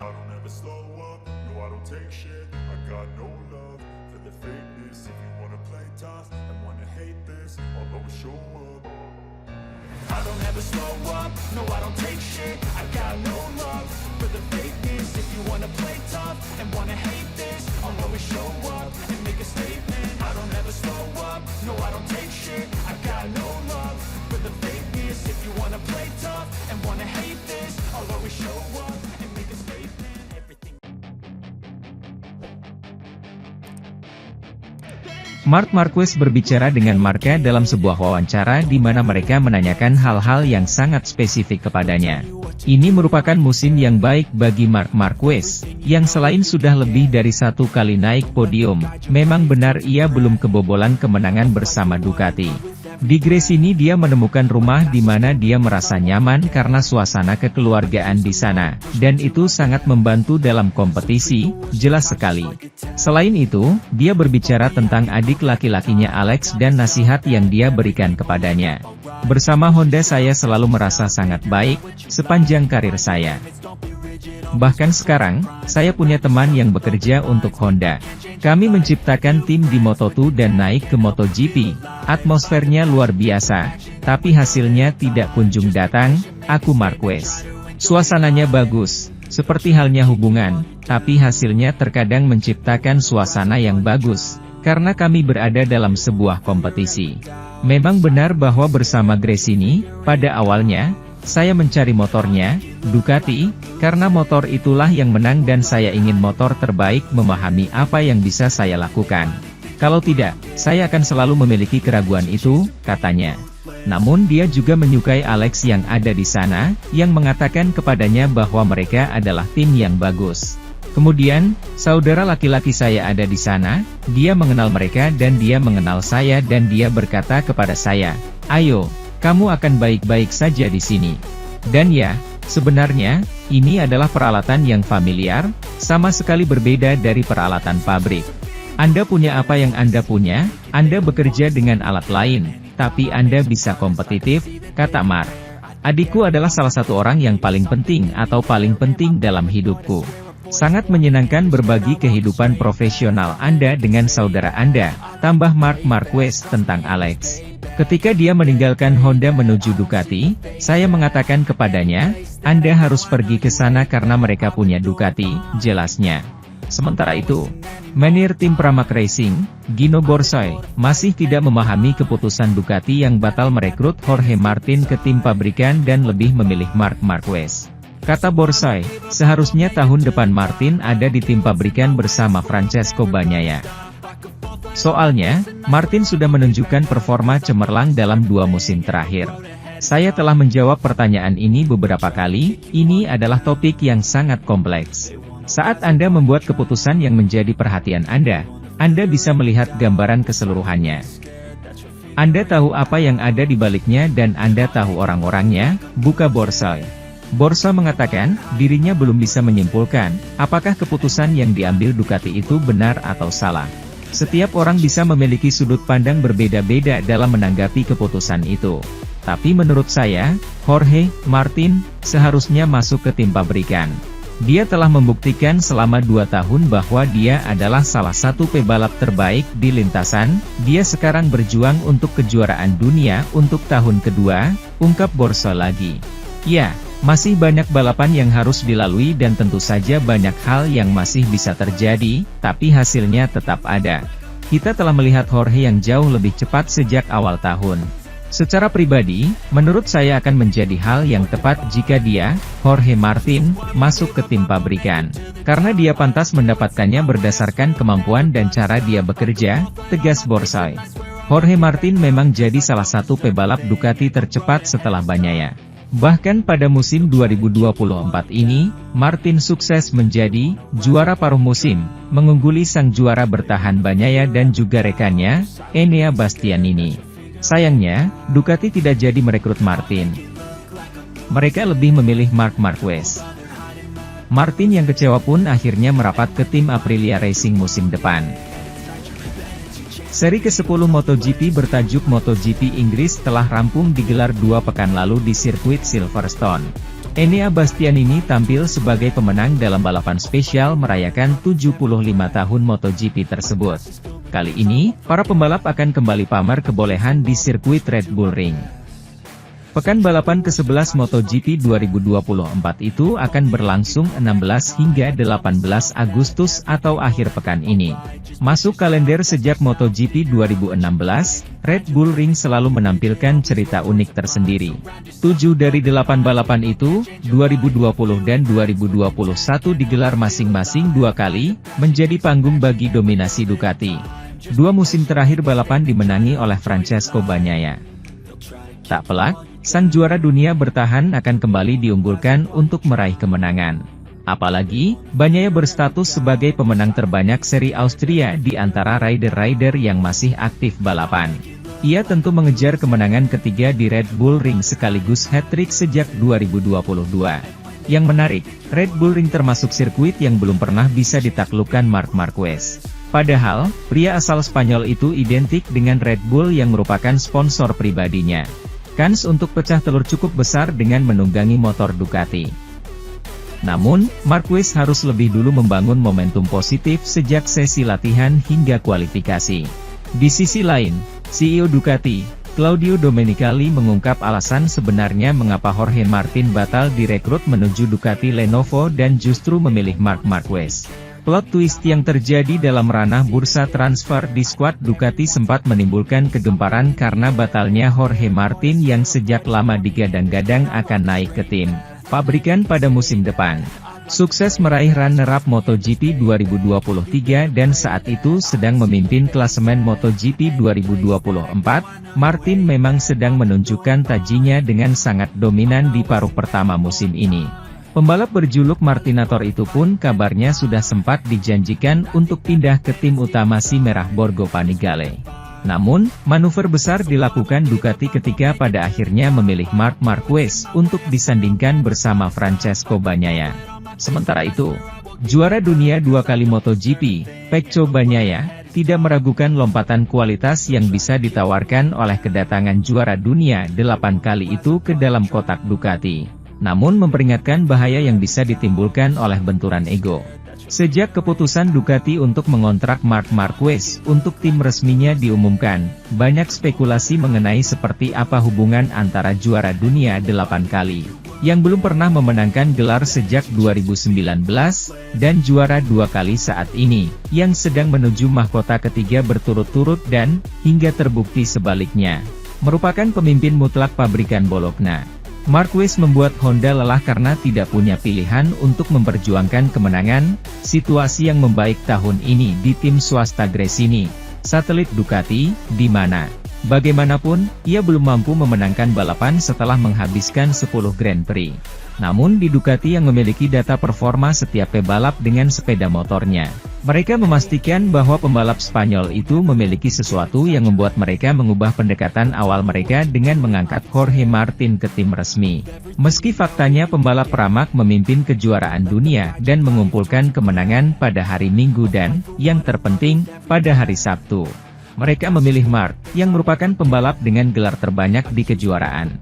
I don't ever slow up, no I don't take shit. I got no love for the fakeness. If you wanna play tough and wanna hate this, I'll always show up. I don't ever slow up, no I don't take shit. I got no love for the fakeness. If you wanna play tough and wanna hate this, I'll always show up and make a statement. I don't ever slow up, no I don't take shit. I got no love for the fakeness. If you wanna play tough and wanna hate this, I'll always show up and make a statement. Everything. Marc Marquez berbicara dengan Marca dalam sebuah wawancara di mana mereka menanyakan hal-hal yang sangat spesifik kepadanya. Ini merupakan musim yang baik bagi Marc Marquez, yang selain sudah lebih dari satu kali naik podium, memang benar ia belum kebobolan kemenangan bersama Ducati. Di Gresini dia menemukan rumah di mana dia merasa nyaman karena suasana kekeluargaan di sana, dan itu sangat membantu dalam kompetisi, jelas sekali. Selain itu, dia berbicara tentang adik laki-lakinya Alex dan nasihat yang dia berikan kepadanya. Bersama Honda saya selalu merasa sangat baik, sepanjang karir saya. Bahkan sekarang, saya punya teman yang bekerja untuk Honda. Kami menciptakan tim di Moto2 dan naik ke MotoGP. Atmosfernya luar biasa, tapi hasilnya tidak kunjung datang, aku Marquez. Suasananya bagus, seperti halnya hubungan, tapi hasilnya terkadang menciptakan suasana yang bagus, karena kami berada dalam sebuah kompetisi. Memang benar bahwa bersama Gresini, pada awalnya, saya mencari motornya, Ducati, karena motor itulah yang menang dan saya ingin motor terbaik memahami apa yang bisa saya lakukan. Kalau tidak, saya akan selalu memiliki keraguan itu, katanya. Namun dia juga menyukai Alex yang ada di sana, yang mengatakan kepadanya bahwa mereka adalah tim yang bagus. Kemudian, saudara laki-laki saya ada di sana, dia mengenal mereka dan dia mengenal saya dan dia berkata kepada saya, "Ayo, kamu akan baik-baik saja di sini." Dan ya, sebenarnya, ini adalah peralatan yang familiar, sama sekali berbeda dari peralatan pabrik. Anda punya apa yang Anda punya, Anda bekerja dengan alat lain, tapi Anda bisa kompetitif, kata Marc. Adikku adalah salah satu orang yang paling penting atau paling penting dalam hidupku. Sangat menyenangkan berbagi kehidupan profesional Anda dengan saudara Anda, tambah Marc Marquez tentang Alex. Ketika dia meninggalkan Honda menuju Ducati, saya mengatakan kepadanya, Anda harus pergi ke sana karena mereka punya Ducati, jelasnya. Sementara itu, manajer tim Pramac Racing, Gino Borsoy, masih tidak memahami keputusan Ducati yang batal merekrut Jorge Martin ke tim pabrikan dan lebih memilih Marc Marquez. Kata Borsoy, seharusnya tahun depan Martin ada di tim pabrikan bersama Francesco Bagnaia. Soalnya, Martin sudah menunjukkan performa cemerlang dalam 2 musim terakhir. Saya telah menjawab pertanyaan ini beberapa kali, ini adalah topik yang sangat kompleks. Saat Anda membuat keputusan yang menjadi perhatian Anda bisa melihat gambaran keseluruhannya. Anda tahu apa yang ada di baliknya dan Anda tahu orang-orangnya, buka Borsoy. Borsoy mengatakan, dirinya belum bisa menyimpulkan, apakah keputusan yang diambil Ducati itu benar atau salah. Setiap orang bisa memiliki sudut pandang berbeda-beda dalam menanggapi keputusan itu. Tapi menurut saya, Jorge Martin seharusnya masuk ke tim pabrikan. Dia telah membuktikan selama 2 tahun bahwa dia adalah salah satu pebalap terbaik di lintasan. Dia sekarang berjuang untuk kejuaraan dunia untuk tahun kedua, ungkap Borsoy lagi. Ya, masih banyak balapan yang harus dilalui dan tentu saja banyak hal yang masih bisa terjadi, tapi hasilnya tetap ada. Kita telah melihat Jorge yang jauh lebih cepat sejak awal tahun. Secara pribadi, menurut saya akan menjadi hal yang tepat jika dia, Jorge Martin, masuk ke tim pabrikan. Karena dia pantas mendapatkannya berdasarkan kemampuan dan cara dia bekerja, tegas Borsoy. Jorge Martin memang jadi salah satu pebalap Ducati tercepat setelah Bagnaia. Bahkan pada musim 2024 ini, Martin sukses menjadi juara paruh musim, mengungguli sang juara bertahan Bagnaia dan juga rekannya, Enea Bastianini. Sayangnya, Ducati tidak jadi merekrut Martin. Mereka lebih memilih Marc Marquez. Martin yang kecewa pun akhirnya merapat ke tim Aprilia Racing musim depan. Seri ke-10 MotoGP bertajuk MotoGP Inggris telah rampung digelar 2 pekan lalu di sirkuit Silverstone. Enea Bastianini tampil sebagai pemenang dalam balapan spesial merayakan 75 tahun MotoGP tersebut. Kali ini, para pembalap akan kembali pamer kebolehan di sirkuit Red Bull Ring. Pekan balapan ke-11 MotoGP 2024 itu akan berlangsung 16 hingga 18 Agustus atau akhir pekan ini. Masuk kalender sejak MotoGP 2016, Red Bull Ring selalu menampilkan cerita unik tersendiri. 7 dari 8 balapan itu, 2020 dan 2021 digelar masing-masing 2 kali, menjadi panggung bagi dominasi Ducati. 2 musim terakhir balapan dimenangi oleh Francesco Bagnaia. Tak pelak, sang juara dunia bertahan akan kembali diunggulkan untuk meraih kemenangan. Apalagi, Bagnaia berstatus sebagai pemenang terbanyak seri Austria di antara rider-rider yang masih aktif balapan. Ia tentu mengejar kemenangan ketiga di Red Bull Ring sekaligus hat-trick sejak 2022. Yang menarik, Red Bull Ring termasuk sirkuit yang belum pernah bisa ditaklukkan Marc Marquez. Padahal, pria asal Spanyol itu identik dengan Red Bull yang merupakan sponsor pribadinya. Kans untuk pecah telur cukup besar dengan menunggangi motor Ducati. Namun, Marquez harus lebih dulu membangun momentum positif sejak sesi latihan hingga kualifikasi. Di sisi lain, CEO Ducati, Claudio Domenicali mengungkap alasan sebenarnya mengapa Jorge Martin batal direkrut menuju Ducati Lenovo dan justru memilih Marc Marquez. Plot twist yang terjadi dalam ranah bursa transfer di skuad Ducati sempat menimbulkan kegemparan karena batalnya Jorge Martin yang sejak lama digadang-gadang akan naik ke tim pabrikan pada musim depan. Sukses meraih runner-up MotoGP 2023 dan saat itu sedang memimpin klasemen MotoGP 2024, Martin memang sedang menunjukkan tajinya dengan sangat dominan di paruh pertama musim ini. Pembalap berjuluk Martinator itu pun kabarnya sudah sempat dijanjikan untuk pindah ke tim utama si Merah Borgo Panigale. Namun, manuver besar dilakukan Ducati ketika pada akhirnya memilih Marc Marquez untuk disandingkan bersama Francesco Bagnaia. Sementara itu, juara dunia 2 kali MotoGP, Pecco Bagnaia, tidak meragukan lompatan kualitas yang bisa ditawarkan oleh kedatangan juara dunia 8 kali itu ke dalam kotak Ducati. Namun memperingatkan bahaya yang bisa ditimbulkan oleh benturan ego. Sejak keputusan Ducati untuk mengontrak Marc Marquez untuk tim resminya diumumkan, banyak spekulasi mengenai seperti apa hubungan antara juara dunia 8 kali, yang belum pernah memenangkan gelar sejak 2019, dan juara 2 kali saat ini, yang sedang menuju mahkota ketiga berturut-turut dan, hingga terbukti sebaliknya, merupakan pemimpin mutlak pabrikan Bologna. Marquez membuat Honda lelah karena tidak punya pilihan untuk memperjuangkan kemenangan, situasi yang membaik tahun ini di tim swasta Gresini, satelit Ducati, di mana, bagaimanapun, ia belum mampu memenangkan balapan setelah menghabiskan 10 Grand Prix. Namun di Ducati yang memiliki data performa setiap pebalap dengan sepeda motornya, mereka memastikan bahwa pembalap Spanyol itu memiliki sesuatu yang membuat mereka mengubah pendekatan awal mereka dengan mengangkat Jorge Martin ke tim resmi. Meski faktanya pembalap Pramac memimpin kejuaraan dunia dan mengumpulkan kemenangan pada hari Minggu dan, yang terpenting, pada hari Sabtu. Mereka memilih Marc, yang merupakan pembalap dengan gelar terbanyak di kejuaraan.